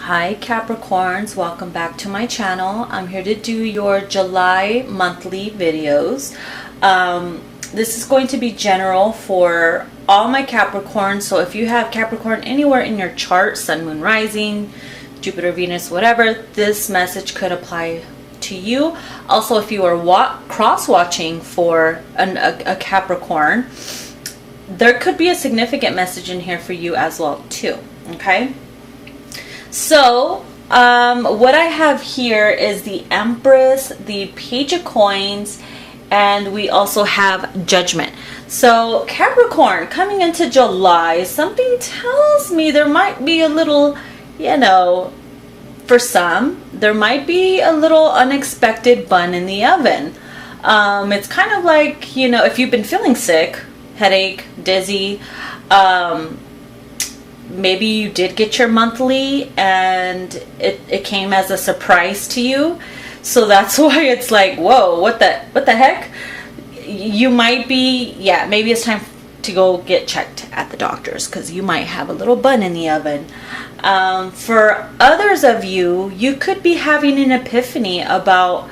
Hi Capricorns, welcome back to my channel. I'm here to do your July monthly videos. This is going to be general for all my Capricorns, so if you have Capricorn anywhere in your chart, Sun, Moon, Rising, Jupiter, Venus, whatever, this message could apply to you. Also, if you are cross-watching for a Capricorn, there could be a significant message in here for you as well too, okay? So what I have here is the Empress, the Page of Coins, and we also have Judgment. So Capricorn, coming into July, something tells me there might be a little, for some, there might be a little unexpected bun in the oven. It's kind of like, if you've been feeling sick, headache, dizzy, maybe you did get your monthly and it came as a surprise to you. So that's why it's like, whoa, what the heck? You might be, maybe it's time to go get checked at the doctor's because you might have a little bun in the oven. For others of you, you could be having an epiphany about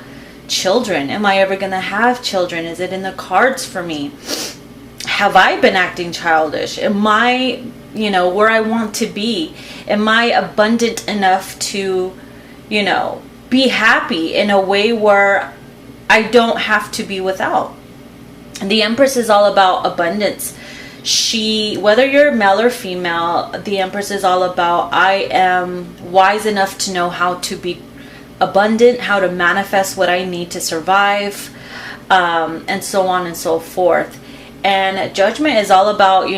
children. Am I ever going to have children? Is it in the cards for me? Have I been acting childish? Am I, where I want to be? Am I abundant enough to, be happy in a way where I don't have to be without? And the Empress is all about abundance. Whether you're male or female, the Empress is all about, I am wise enough to know how to be abundant, how to manifest what I need to survive, and so on and so forth. And Judgment is all about,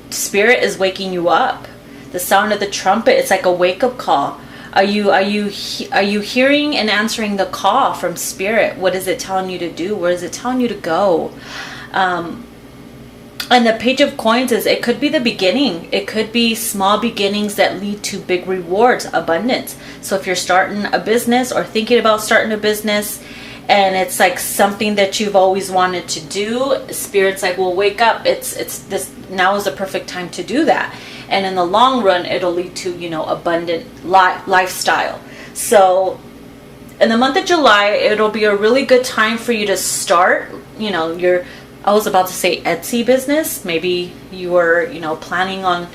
Spirit is waking you up. The sound of the trumpet, it's like a wake-up call. Are you hearing and answering the call from Spirit? What is it telling you to do? Where is it telling you to go? And the Page of Coins it could be the beginning. It could be small beginnings that lead to big rewards, abundance. So if you're starting a business or thinking about starting a business, and it's like something that you've always wanted to do, Spirit's like, well, wake up. It's this, now is the perfect time to do that. And in the long run, it'll lead to, abundant lifestyle. So in the month of July, it'll be a really good time for you to start, I was about to say Etsy business. Maybe you were, planning on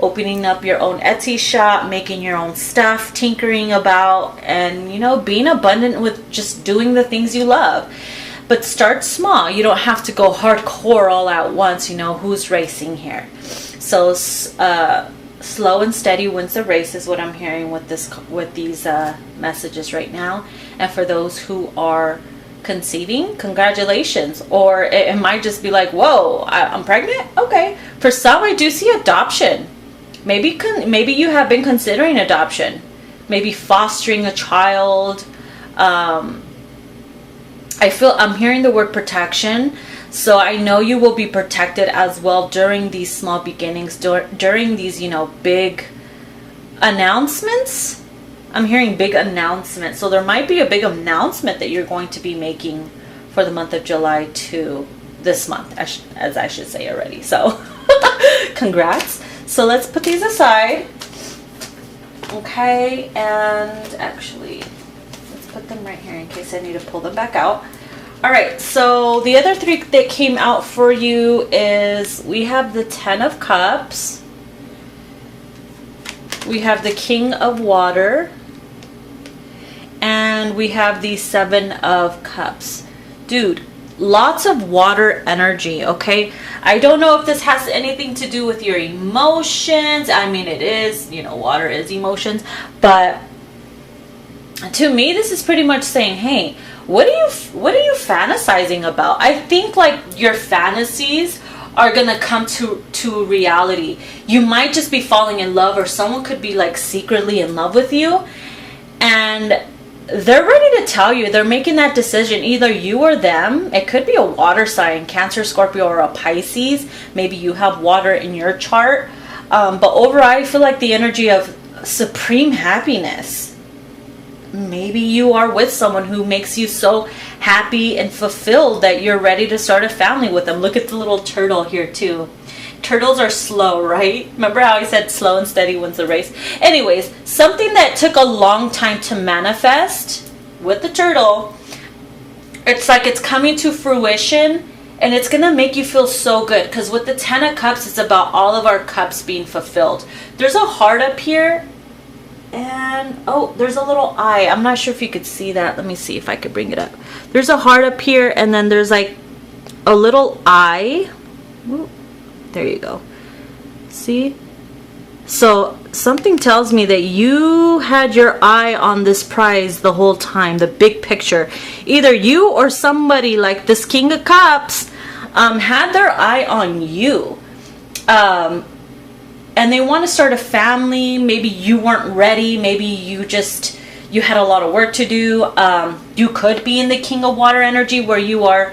opening up your own Etsy shop, making your own stuff, tinkering about, and, being abundant with just doing the things you love. But start small. You don't have to go hardcore all at once. Who's racing here? So slow and steady wins the race is what I'm hearing with these messages right now. And for those who are conceiving, congratulations. Or it might just be like, whoa, I'm pregnant? Okay. For some, I do see adoption. Maybe you have been considering adoption, maybe fostering a child. I'm hearing the word protection, so I know you will be protected as well during these small beginnings, during these big announcements. I'm hearing big announcements, so there might be a big announcement that you're going to be making for the month of July to this month, as I should say already. So congrats. So let's put these aside. Okay, and actually, let's put them right here in case I need to pull them back out. All right, so the other three that came out for you is we have the Ten of Cups. We have the King of Water. And we have the Seven of Cups. Dude, lots of water energy, okay? I don't know if this has anything to do with your emotions. I mean, it is, water is emotions. But to me, this is pretty much saying, hey, what are you fantasizing about? I think like your fantasies are gonna come to reality. You might just be falling in love, or someone could be like secretly in love with you, and they're ready to tell you. They're making that decision, either you or them. It could be a water sign, Cancer, Scorpio, or a Pisces. Maybe you have water in your chart. But overall, I feel like the energy of supreme happiness. Maybe you are with someone who makes you so happy and fulfilled that you're ready to start a family with them. Look at the little turtle here too. Turtles are slow, right? Remember how I said slow and steady wins the race? Anyways, something that took a long time to manifest with the turtle, it's like it's coming to fruition, and it's going to make you feel so good. Because with the 10 of Cups, it's about all of our cups being fulfilled. There's a heart up here. And, oh, there's a little eye. I'm not sure if you could see that. Let me see if I could bring it up. There's a heart up here. And then there's like a little eye. Ooh, there you go. See? So something tells me that you had your eye on this prize the whole time, the big picture. Either you or somebody like this King of Cups had their eye on you. And they want to start a family. Maybe you weren't ready. Maybe you had a lot of work to do. You could be in the King of Water energy where you are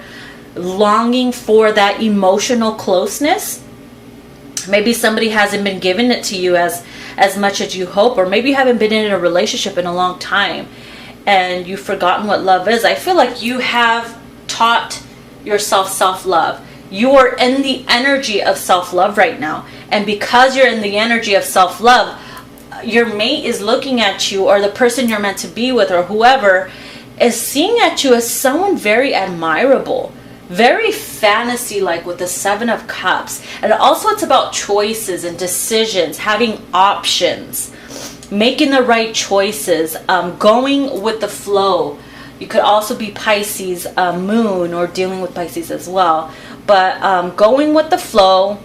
longing for that emotional closeness. Maybe somebody hasn't been giving it to you as much as you hope, or maybe you haven't been in a relationship in a long time and you've forgotten what love is. I feel like you have taught yourself self-love. You are in the energy of self-love right now. And because you're in the energy of self-love, your mate is looking at you, or the person you're meant to be with, or whoever, is seeing at you as someone very admirable. Very fantasy-like with the 7 of Cups. And also it's about choices and decisions, having options, making the right choices, going with the flow. You could also be Pisces moon, or dealing with Pisces as well. But going with the flow.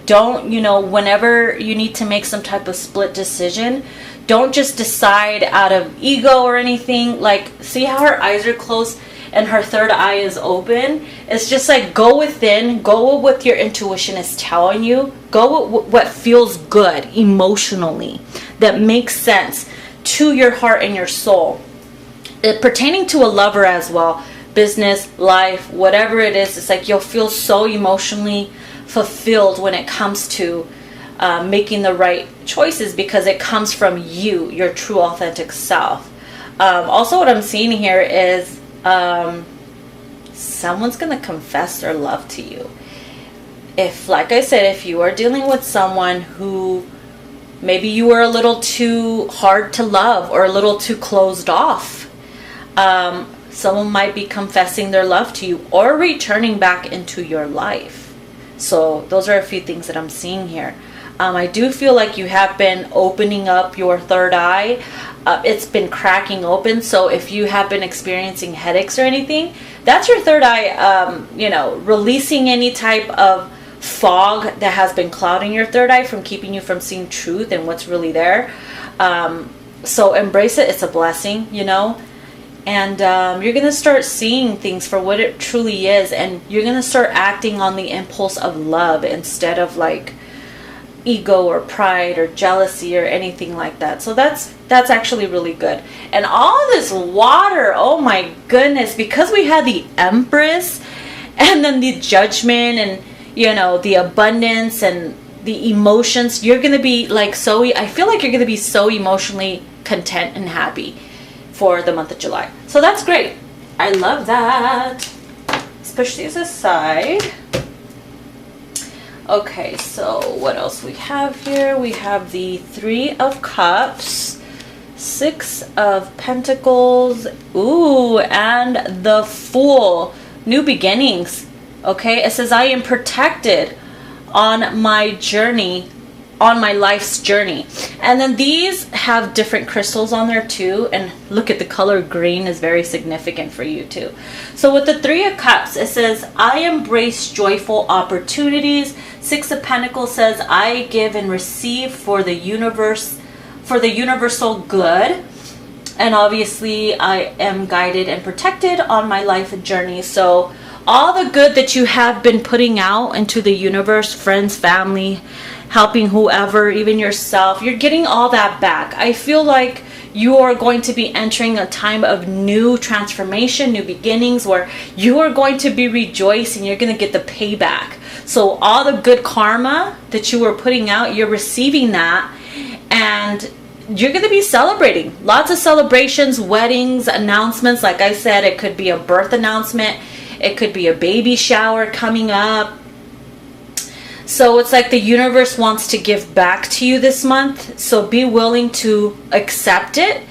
Don't, whenever you need to make some type of split decision, don't just decide out of ego or anything. Like, see how her eyes are closed and her third eye is open? It's just like, go within, go with what your intuition is telling you, go with what feels good emotionally, that makes sense to your heart and your soul. Pertaining to a lover as well, business, life, whatever it is, it's like you'll feel so emotionally fulfilled when it comes to making the right choices, because it comes from you, your true authentic self. Also what I'm seeing here is someone's gonna confess their love to you. If, like I said, if you are dealing with someone who maybe you were a little too hard to love or a little too closed off, someone might be confessing their love to you or returning back into your life. So those are a few things that I'm seeing here. I do feel like you have been opening up your third eye. It's been cracking open. So if you have been experiencing headaches or anything, that's your third eye, releasing any type of fog that has been clouding your third eye from keeping you from seeing truth and what's really there. So embrace it. It's a blessing, And you're going to start seeing things for what it truly is. And you're going to start acting on the impulse of love instead of like ego or pride or jealousy or anything like that. So that's actually really good. And all this water, oh my goodness, because we had the Empress and then the Judgment and, the abundance and the emotions, you're going to be like I feel like you're going to be so emotionally content and happy for the month of July. So that's great. I love that. Let's push these aside. Okay, so what else we have here? We have the 3 of Cups, 6 of Pentacles, ooh, and the Fool. New beginnings. Okay, it says I am protected on my journey, on my life's journey. And then these have different crystals on there too, and look at the color green is very significant for you too. So with the 3 of Cups, it says I embrace joyful opportunities. 6 of Pentacles says I give and receive for the universe, for the universal good. And obviously I am guided and protected on my life journey. So all the good that you have been putting out into the universe, friends, family, helping whoever, even yourself, you're getting all that back. I feel like you are going to be entering a time of new transformation, new beginnings, where you are going to be rejoicing. You're going to get the payback. So all the good karma that you were putting out, you're receiving that, and you're going to be celebrating. Lots of celebrations, weddings, announcements. Like I said, it could be a birth announcement. It could be a baby shower coming up. So it's like the universe wants to give back to you this month. So be willing to accept it,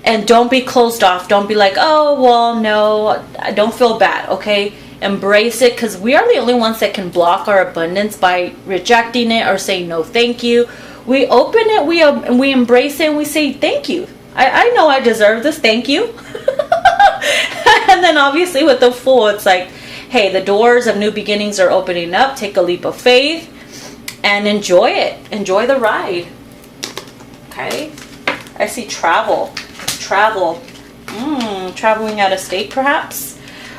and don't be closed off. Don't be like, oh, well, no, I don't feel bad. Okay. Embrace it, because we are the only ones that can block our abundance by rejecting it or saying no thank you. We open it, we embrace it, and we say thank you. I know I deserve this, thank you. And then obviously with the Fool, it's like, hey, the doors of new beginnings are opening up. Take a leap of faith and enjoy it. Enjoy the ride. Okay. I see travel. Traveling out of state perhaps.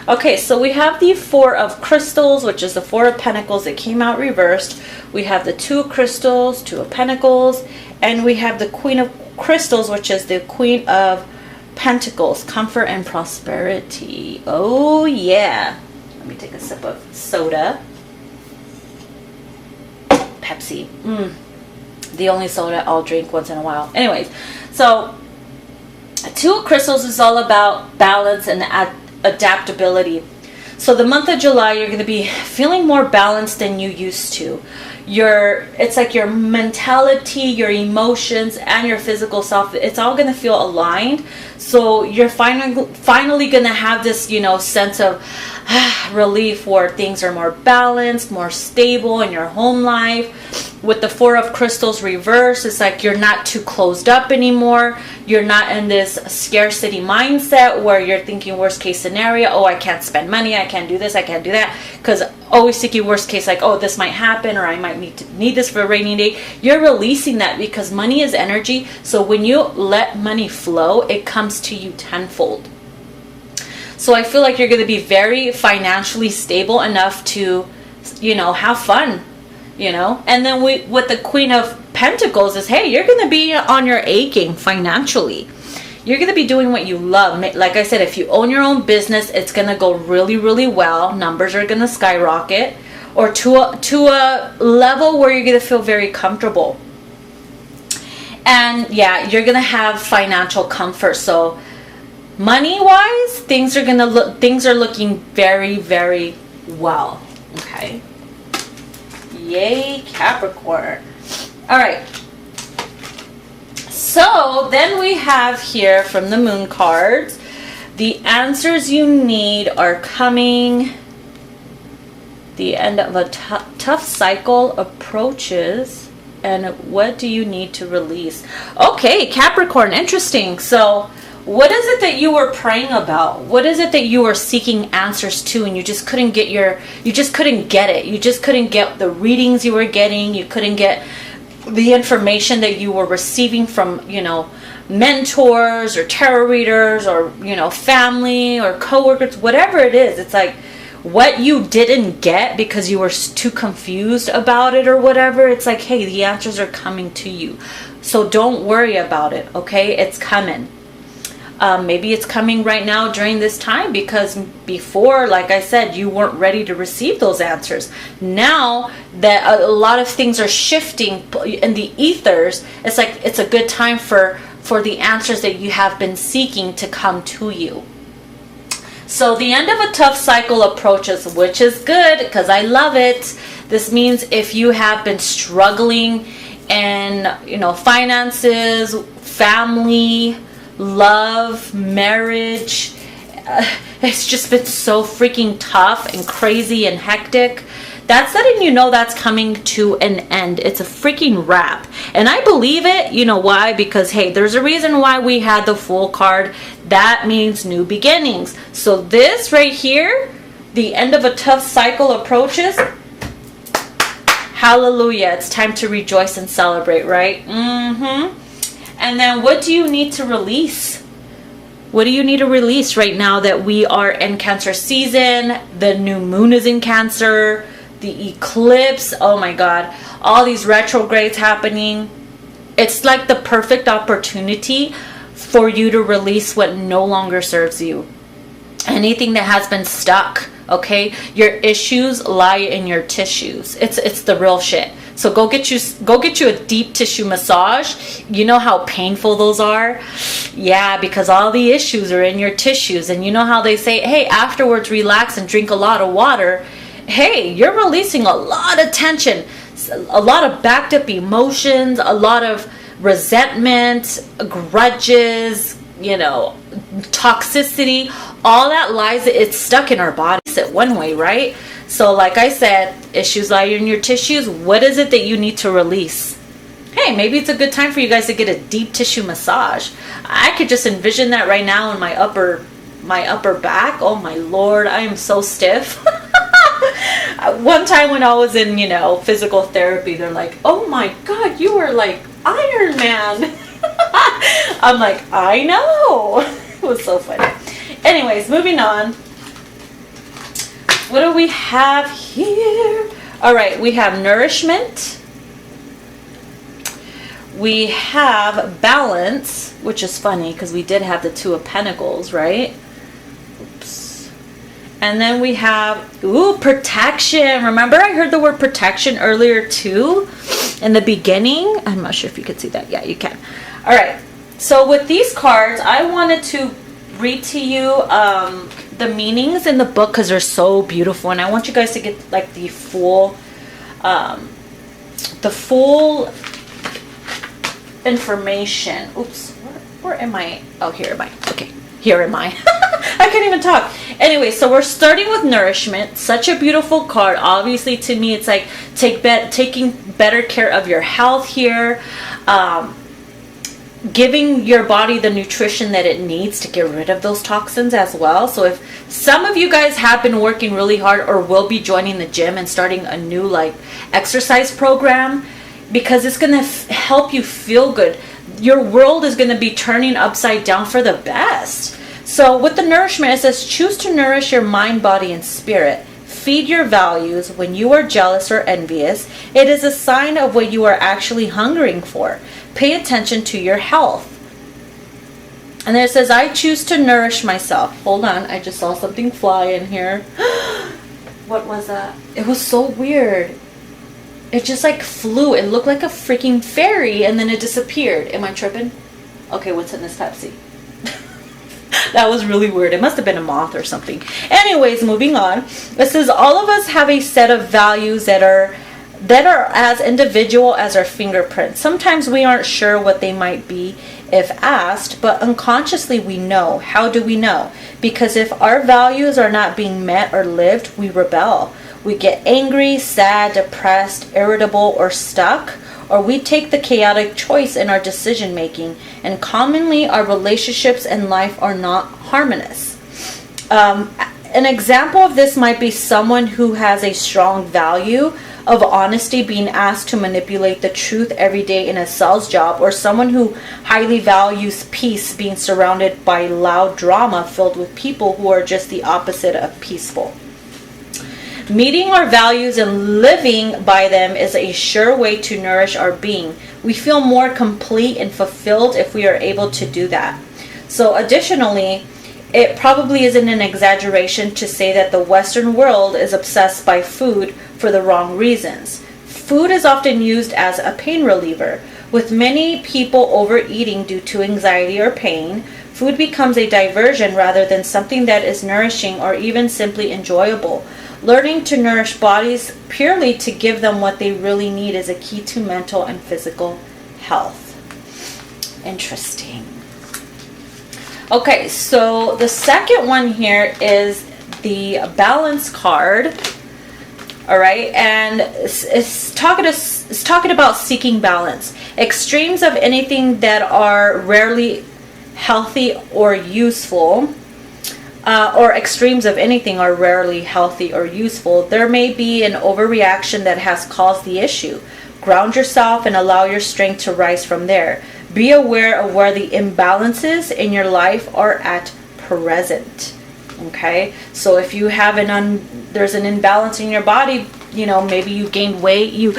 Okay, so we have the Four of Crystals, which is the Four of Pentacles that came out reversed. We have the Two of Crystals, Two of Pentacles, and we have the Queen of Crystals, which is the Queen of Pentacles, comfort and prosperity. Oh, yeah. Let me take a sip of soda. Pepsi. The only soda I'll drink once in a while. Anyways, so Two of Crystals is all about balance and adaptability. So the month of July, you're going to be feeling more balanced than you used to. It's like your mentality, your emotions, and your physical self, it's all going to feel aligned. So you're finally going to have this, sense of relief where things are more balanced, more stable in your home life. With the Four of Crystals reverse, it's like you're not too closed up anymore. You're not in this scarcity mindset where you're thinking worst case scenario. Oh, I can't spend money. I can't do this. I can't do that. Because always thinking worst case, like, oh, this might happen, or I might need this for a rainy day. You're releasing that, because money is energy. So when you let money flow, it comes to you tenfold. So I feel like you're going to be very financially stable enough to, have fun. And then with the Queen of Pentacles is, hey, you're going to be on your A game financially. You're going to be doing what you love. Like I said, if you own your own business, it's going to go really, really well. Numbers are going to skyrocket, or to a level where you're going to feel very comfortable. And yeah, you're going to have financial comfort. So money wise, things are looking very, very well. Okay. Yay, Capricorn. All right. So then we have here from the Moon cards, the answers you need are coming. The end of a tough cycle approaches. And what do you need to release? Okay, Capricorn, interesting. So what is it that you were praying about? What is it that you were seeking answers to, and you just couldn't get it. You just couldn't get the readings you were getting. You couldn't get the information that you were receiving from, mentors or tarot readers or, family or coworkers, whatever it is. It's like what you didn't get because you were too confused about it or whatever. It's like, hey, the answers are coming to you. So don't worry about it, okay? It's coming. Maybe it's coming right now during this time, because before, like I said, you weren't ready to receive those answers. Now that a lot of things are shifting in the ethers, it's like it's a good time for the answers that you have been seeking to come to you. So the end of a tough cycle approaches, which is good because I love it. This means if you have been struggling in, finances, family, love, marriage, it's just been so freaking tough and crazy and hectic, that's letting you know that's coming to an end. It's a freaking wrap. And I believe it. You know why? Because, hey, there's a reason why we had the Fool card. That means new beginnings. So this right here, the end of a tough cycle approaches. Hallelujah. It's time to rejoice and celebrate, right? And then what do you need to release? What do you need to release right now that we are in Cancer season? The new moon is in Cancer. The eclipse. Oh my God. All these retrogrades happening. It's like the perfect opportunity for you to release what no longer serves you. Anything that has been stuck. Okay? Your issues lie in your tissues. It's the real shit. So go get you a deep tissue massage. You know how painful those are? Yeah, because all the issues are in your tissues. And you know how they say, hey, afterwards relax and drink a lot of water. Hey, you're releasing a lot of tension. a lot of backed up emotions, a lot of resentment, grudges, you know, toxicity, all that lies, it's stuck in our bodies at one way, right? So like I said, issues lie in your tissues. What is it that you need to release? Hey, maybe it's a good time for you guys to get a deep tissue massage. I could just envision that right now in my upper back. Oh my Lord, I am so stiff. One time when I was in, you know, physical therapy, they're like, oh my God, you are like Iron Man. I'm like, I know. It was so funny. Anyways, moving on. What do we have here? All right, we have nourishment. We have balance, which is funny because we did have the Two of Pentacles, right? Oops. And then we have, ooh, protection. Remember I heard the word protection earlier too in the beginning? I'm not sure if you could see that. Yeah, you can. All right. So with these cards, I wanted to read to you the meanings in the book because they're so beautiful. And I want you guys to get like the full information. Oops, where am I? Oh, here am I. Okay, here am I. I can't even talk. Anyway, so we're starting with nourishment. Such a beautiful card. Obviously, to me, it's like taking better care of your health here. Giving your body the nutrition that it needs to get rid of those toxins as well. So if some of you guys have been working really hard or will be joining the gym and starting a new like exercise program, because it's going to help you feel good. Your world is going to be turning upside down for the best. So with the nourishment, it says, choose to nourish your mind, body, and spirit. Feed your values. When you are jealous or envious, it is a sign of what you are actually hungering for. Pay attention to your health. And then it says, I choose to nourish myself. Hold on, I just saw something fly in here. What was that? It was so weird. It just like flew. It looked like a freaking fairy and then it disappeared. Am I tripping? Okay, what's in this Pepsi? That was really weird. It must have been a moth or something. Anyways, moving on. It says all of us have a set of values that are as individual as our fingerprints. Sometimes we aren't sure what they might be if asked, but unconsciously we know. How do we know? Because if our values are not being met or lived, we rebel. We get angry, sad, depressed, irritable, or stuck, or we take the chaotic choice in our decision making, and commonly our relationships and life are not harmonious. An example of this might be someone who has a strong value of honesty being asked to manipulate the truth every day in a sales job, or someone who highly values peace being surrounded by loud drama filled with people who are just the opposite of peaceful. Meeting our values and living by them is a sure way to nourish our being. We feel more complete and fulfilled if we are able to do that. So additionally, it probably isn't an exaggeration to say that the Western world is obsessed by food for the wrong reasons. Food is often used as a pain reliever. With many people overeating due to anxiety or pain, food becomes a diversion rather than something that is nourishing or even simply enjoyable. Learning to nourish bodies purely to give them what they really need is a key to mental and physical health. Interesting. Okay, so the second one here is the balance card. All right, and it's talking about seeking balance. Extremes of anything that are rarely healthy or useful, or extremes of anything are rarely healthy or useful. There may be an overreaction that has caused the issue. Ground yourself and allow your strength to rise from there. Be aware of where the imbalances in your life are at present. Okay, so if you have there's an imbalance in your body, you know, maybe you gained weight, you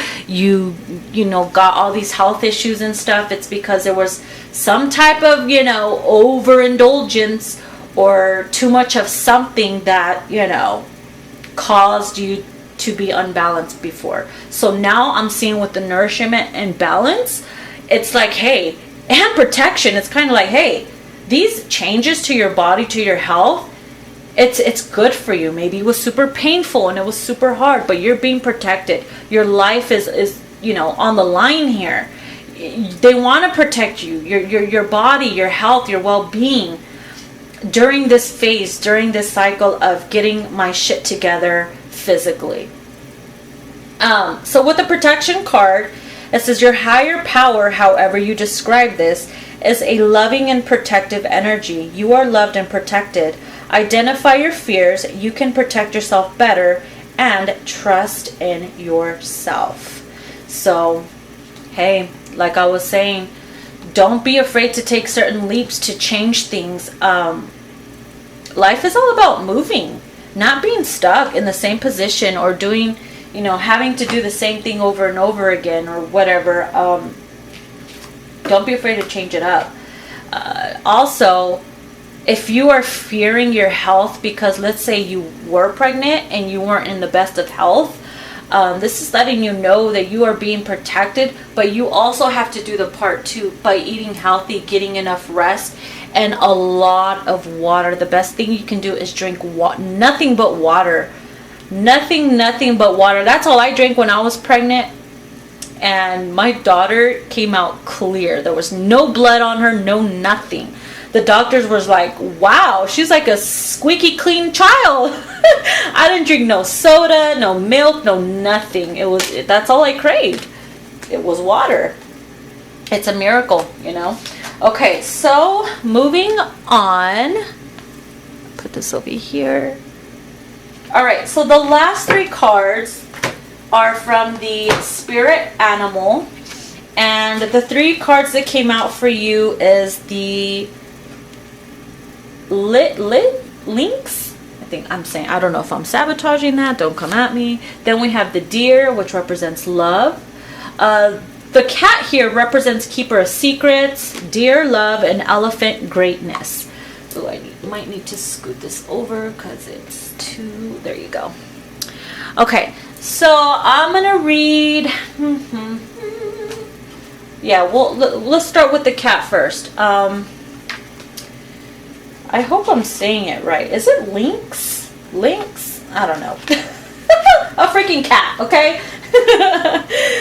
know, got all these health issues and stuff, it's because there was some type of, you know, overindulgence or too much of something that, you know, caused you to be unbalanced before. So now I'm seeing with the nourishment and balance, it's like, hey, and protection, it's kind of like, hey, these changes to your body, to your health, it's good for you. Maybe it was super painful and it was super hard, but you're being protected. Your life is on the line here. They want to protect you, your body, your health, your well-being during this phase, during this cycle of getting my shit together physically. So with the protection card, it says your higher power, however you describe this, is a loving and protective energy. You are loved and protected. Identify your fears. You can protect yourself better and trust in yourself. So, hey, like I was saying, don't be afraid to take certain leaps to change things. Life is all about moving, not being stuck in the same position or doing, having to do the same thing over and over again or whatever. Don't be afraid to change it up. Also, if you are fearing your health because, let's say, you were pregnant and you weren't in the best of health, this is letting you know that you are being protected, but you also have to do the part too by eating healthy, getting enough rest, and a lot of water. The best thing you can do is drink nothing but water. Nothing but water. That's all I drank when I was pregnant. And my daughter came out clear. There was no blood on her, no nothing. The doctors was like, wow, she's like a squeaky clean child. I didn't drink no soda, no milk, no nothing. That's all I craved. It was water. It's a miracle, Okay, so moving on. Put this over here. All right, so the last 3 cards are from the spirit animal, and the 3 cards that came out for you is the lynx. I don't know if I'm sabotaging that, don't come at me. Then we have the deer, which represents love. The cat here represents keeper of secrets, deer, love, and elephant, greatness. So I might need to scoot this over because it's too, there you go. Okay, so I'm gonna read. Yeah, let's start with the cat first. I hope I'm saying it right. Is it lynx? Lynx? I don't know. A freaking cat, okay?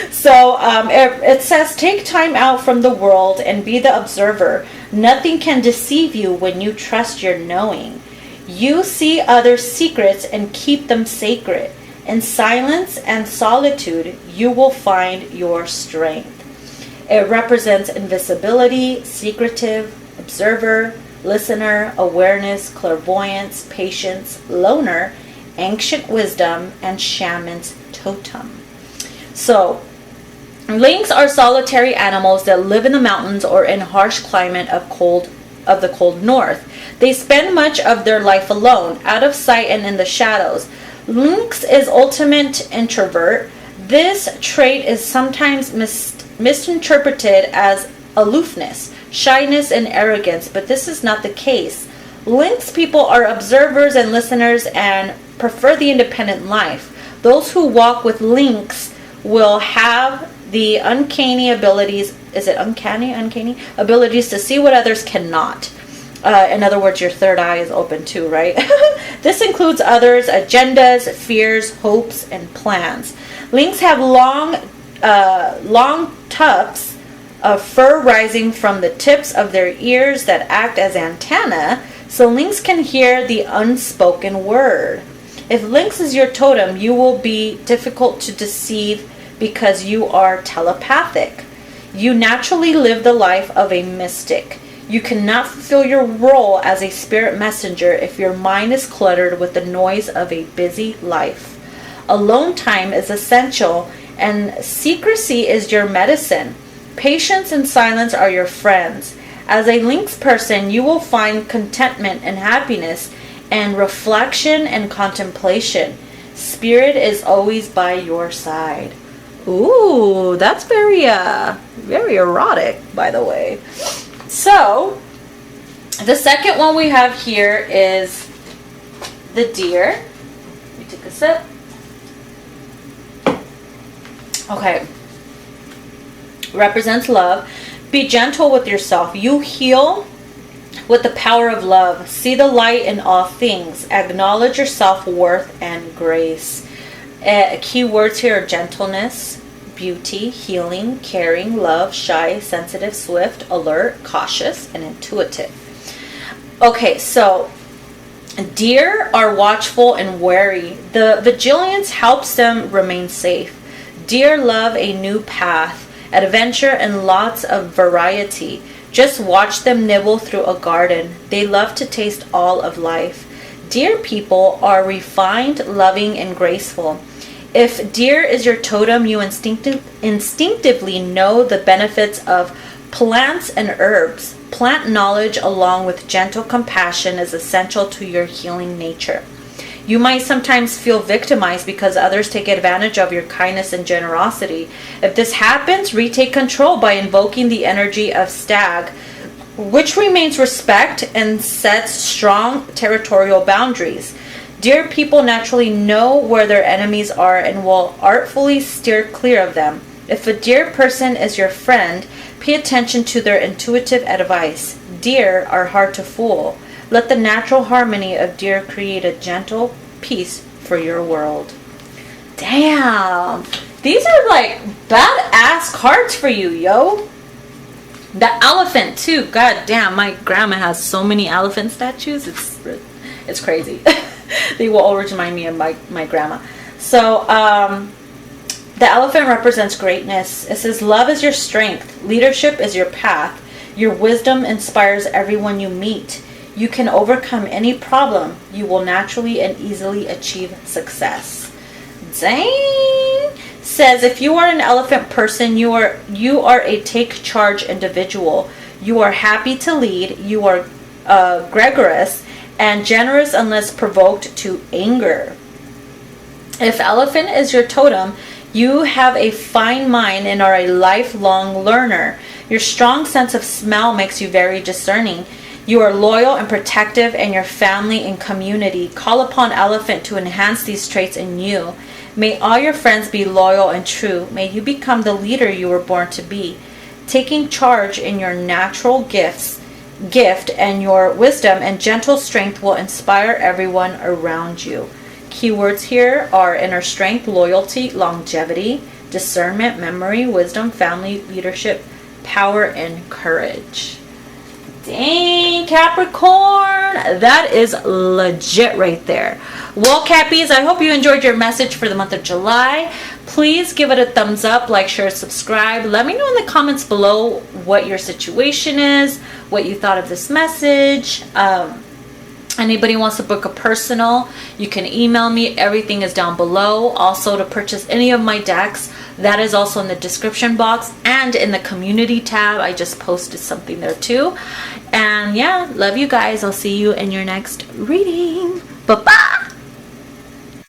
So it says, take time out from the world and be the observer. Nothing can deceive you when you trust your knowing. You see others' secrets and keep them sacred. In silence and solitude, you will find your strength. It represents invisibility, secretive, observer, listener, awareness, clairvoyance, patience, loner, ancient wisdom, and shaman's totem. So, lynx are solitary animals that live in the mountains or in harsh climate of the cold north. They spend much of their life alone, out of sight and in the shadows. Lynx is ultimate introvert. This trait is sometimes misinterpreted as aloofness, shyness, and arrogance, but this is not the case. Lynx people are observers and listeners and prefer the independent life. Those who walk with lynx will have the uncanny abilities, is it uncanny abilities to see what others cannot. In other words, your third eye is open too, right? This includes others' agendas, fears, hopes, and plans. Lynx have long tufts of fur rising from the tips of their ears that act as antennae, so lynx can hear the unspoken word. If lynx is your totem, you will be difficult to deceive because you are telepathic. You naturally live the life of a mystic. You cannot fulfill your role as a spirit messenger if your mind is cluttered with the noise of a busy life. Alone time is essential, and secrecy is your medicine. Patience and silence are your friends. As a lynx person, you will find contentment and happiness and reflection and contemplation. Spirit is always by your side. Ooh, that's very erotic, by the way. So, the second one we have here is the deer. Let me take a sip. Okay. Represents love. Be gentle with yourself. You heal with the power of love. See the light in all things. Acknowledge your self-worth and grace. Key words here are gentleness, beauty, healing, caring, love, shy, sensitive, swift, alert, cautious, and intuitive. Okay, so deer are watchful and wary. The vigilance helps them remain safe. Deer love a new path, adventure, and lots of variety. Just watch them nibble through a garden. They love to taste all of life. Deer people are refined, loving, and graceful. If deer is your totem, you instinctively know the benefits of plants and herbs. Plant knowledge along with gentle compassion is essential to your healing nature. You might sometimes feel victimized because others take advantage of your kindness and generosity. If this happens, retake control by invoking the energy of stag, which remains respect and sets strong territorial boundaries. Deer people naturally know where their enemies are and will artfully steer clear of them. If a deer person is your friend, pay attention to their intuitive advice. Deer are hard to fool. Let the natural harmony of deer create a gentle peace for your world. Damn. These are like badass cards for you, yo. The elephant too. God damn, my grandma has so many elephant statues. It's crazy. They will always remind me of my grandma. So, the elephant represents greatness. It says, love is your strength. Leadership is your path. Your wisdom inspires everyone you meet. You can overcome any problem. You will naturally and easily achieve success. Dang! Says, if you are an elephant person, you are a take charge individual. You are happy to lead. You are gregarious and generous unless provoked to anger. If elephant is your totem, you have a fine mind and are a lifelong learner. Your strong sense of smell makes you very discerning. You are loyal and protective in your family and community. Call upon elephant to enhance these traits in you. May all your friends be loyal and true. May you become the leader you were born to be. Taking charge in your natural gift and your wisdom and gentle strength will inspire everyone around you. Keywords here are inner strength, loyalty, longevity, discernment, memory, wisdom, family, leadership, power, and courage. Dang, Capricorn, that is legit right there. Well, Cappies, I hope you enjoyed your message for the month of July. Please give it a thumbs up, like, share, subscribe. Let me know in the comments below what your situation is, what you thought of this message. Anybody wants to book a personal, you can email me. Everything is down below. Also, to purchase any of my decks, that is also in the description box and in the community tab. I just posted something there too. And yeah, love you guys. I'll see you in your next reading. Bye-bye.